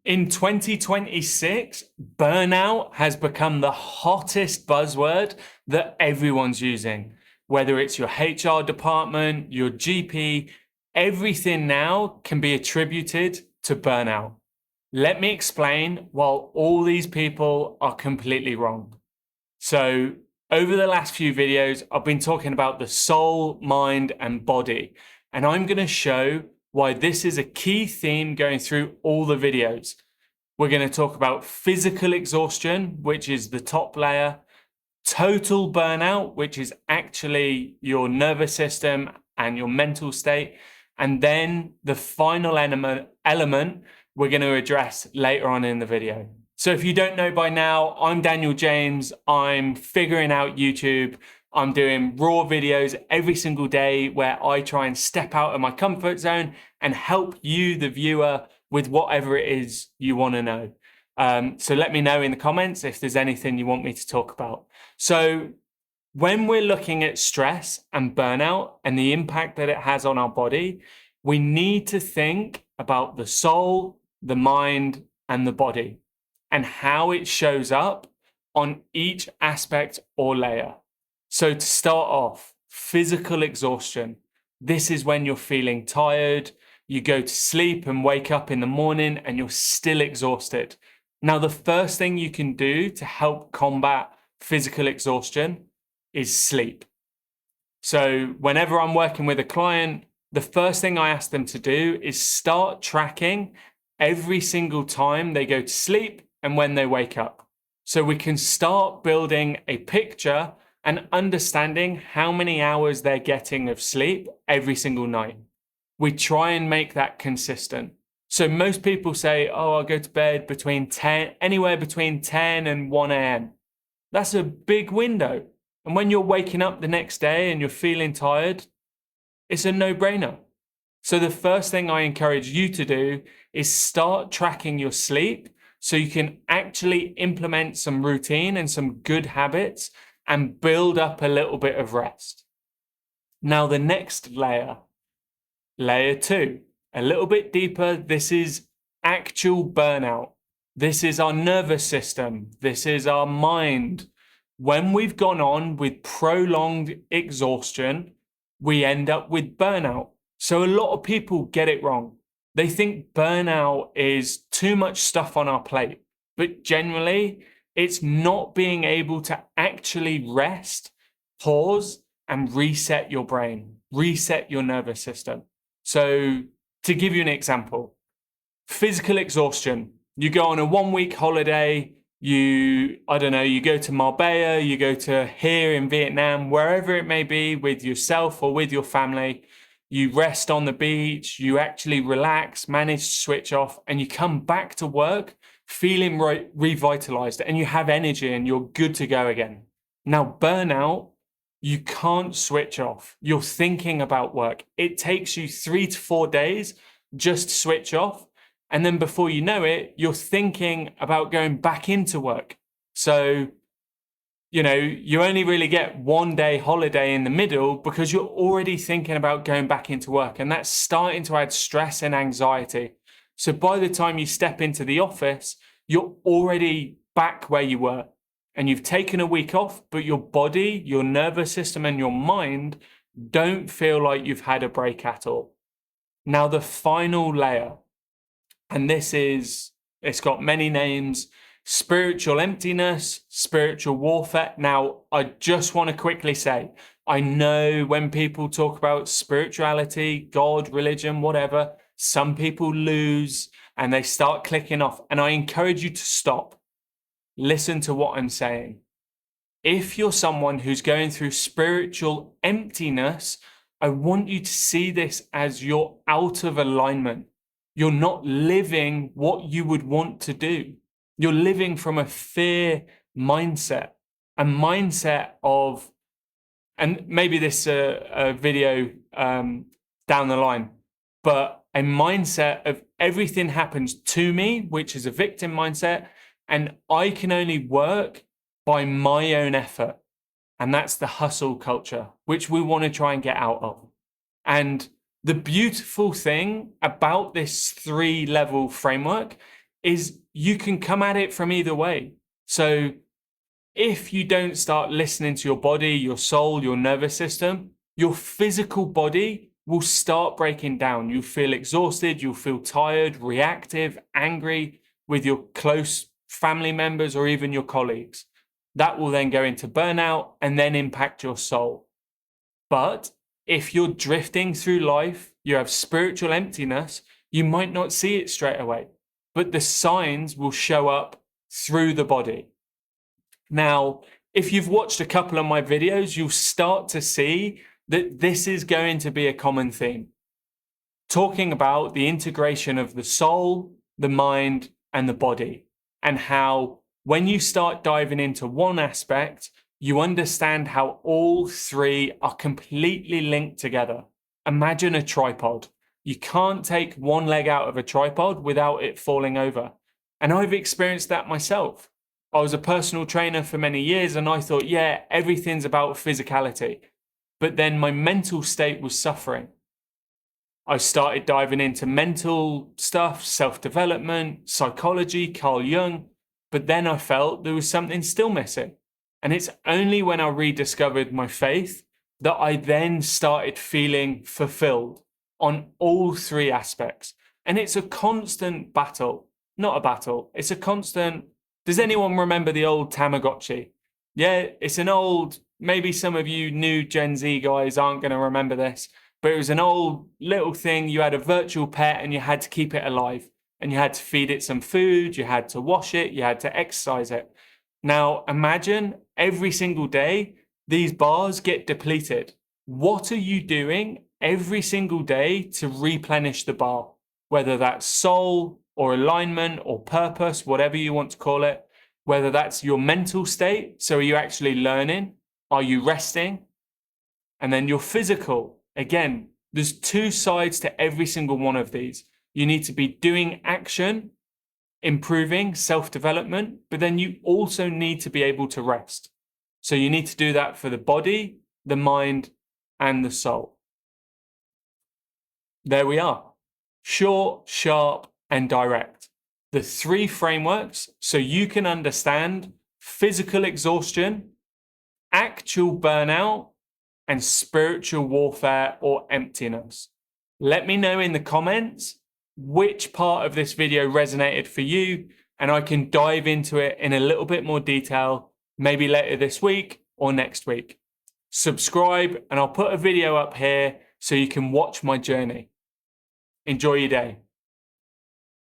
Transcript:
In 2026, burnout has become the hottest buzzword that everyone's using. Whether it's your HR department, your GP, everything now can be attributed to burnout. Let me explain while all these people are completely wrong. So, over the last few videos, I've been talking about the soul, mind, and body, and I'm going to show why this is a key theme going through all the videos. We're going to talk about physical exhaustion, which is the top layer, total burnout, which is actually your nervous system and your mental state, and then the final element we're going to address later on in the video. So if you don't know by now, I'm Daniel James. I'm figuring out YouTube. I'm doing raw videos every single day where I try and step out of my comfort zone and help you, the viewer, with whatever it is you want to know. So let me know in the comments if there's anything you want me to talk about. So when we're looking at stress and burnout and the impact that it has on our body, we need to think about the soul, the mind, and the body, and how it shows up on each aspect or layer. So to start off, physical exhaustion. This is when you're feeling tired, you go to sleep and wake up in the morning and you're still exhausted. Now, the first thing you can do to help combat physical exhaustion is sleep. So whenever I'm working with a client, the first thing I ask them to do is start tracking every single time they go to sleep and when they wake up. So we can start building a picture and understanding how many hours they're getting of sleep every single night. We try and make that consistent. So most people say, oh, I'll go to bed anywhere between 10 and 1 a.m. That's a big window. And when you're waking up the next day and you're feeling tired, it's a no-brainer. So the first thing I encourage you to do is start tracking your sleep so you can actually implement some routine and some good habits and build up a little bit of rest. Now, the next layer 2, a little bit deeper. This is actual burnout. This is our nervous system. This is our mind. When we've gone on with prolonged exhaustion, we end up with burnout. So a lot of people get it wrong. They think burnout is too much stuff on our plate, but generally it's not being able to actually rest, pause, and reset your brain, reset your nervous system. So to give you an example, physical exhaustion. You go on a 1-week holiday, you go to Marbella, you go to here in Vietnam, wherever it may be with yourself or with your family, you rest on the beach, you actually relax, manage to switch off, and you come back to work feeling revitalized and you have energy and you're good to go again. Now, burnout, you can't switch off. You're thinking about work. It takes you 3 to 4 days just to switch off. And then before you know it, you're thinking about going back into work. So, you only really get 1 day holiday in the middle because you're already thinking about going back into work. And that's starting to add stress and anxiety. So by the time you step into the office, you're already back where you were. And you've taken a week off, but your body, your nervous system, and your mind don't feel like you've had a break at all. Now, the final layer, and it's got many names: spiritual emptiness, spiritual warfare. Now, I just want to quickly say, I know when people talk about spirituality, God, religion, whatever, some people lose and they start clicking off. And I encourage you to stop. Listen to what I'm saying. If you're someone who's going through spiritual emptiness, I want you to see this as you're out of alignment. You're not living what you would want to do. You're living from a fear mindset, a mindset of, and maybe this a video down the line, but a mindset of everything happens to me, which is a victim mindset, and I can only work by my own effort. And that's the hustle culture, which we want to try and get out of. And the beautiful thing about this 3-level framework is you can come at it from either way. So if you don't start listening to your body, your soul, your nervous system, your physical body will start breaking down. You'll feel exhausted, you'll feel tired, reactive, angry with your close family members or even your colleagues. That will then go into burnout and then impact your soul. But if you're drifting through life, you have spiritual emptiness, you might not see it straight away, but the signs will show up through the body. Now, if you've watched a couple of my videos, you'll start to see that this is going to be a common theme. Talking about the integration of the soul, the mind, and the body, and how when you start diving into one aspect, you understand how all three are completely linked together. Imagine a tripod. You can't take one leg out of a tripod without it falling over. And I've experienced that myself. I was a personal trainer for many years and I thought, yeah, everything's about physicality. But then my mental state was suffering. I started diving into mental stuff, self-development, psychology, Carl Jung, but then I felt there was something still missing. And it's only when I rediscovered my faith that I then started feeling fulfilled on all three aspects. And it's a constant battle, not a battle. It's a constant. Does anyone remember the old Tamagotchi? Yeah, it's an old, maybe some of you new Gen Z guys aren't going to remember this, but it was an old little thing. You had a virtual pet and you had to keep it alive and you had to feed it some food, you had to wash it, you had to exercise it. Now imagine every single day, these bars get depleted. What are you doing every single day to replenish the bar? Whether that's soul or alignment or purpose, whatever you want to call it, whether that's your mental state. So are you actually learning? Are you resting? And then your physical. Again, there's two sides to every single one of these. You need to be doing action, improving self-development, but then you also need to be able to rest. So you need to do that for the body, the mind, and the soul. There we are. Short, sharp, and direct. The three frameworks so you can understand physical exhaustion, actual burnout, and spiritual warfare or emptiness. Let me know in the comments which part of this video resonated for you, and I can dive into it in a little bit more detail, maybe later this week or next week. Subscribe, and I'll put a video up here so you can watch my journey. Enjoy your day.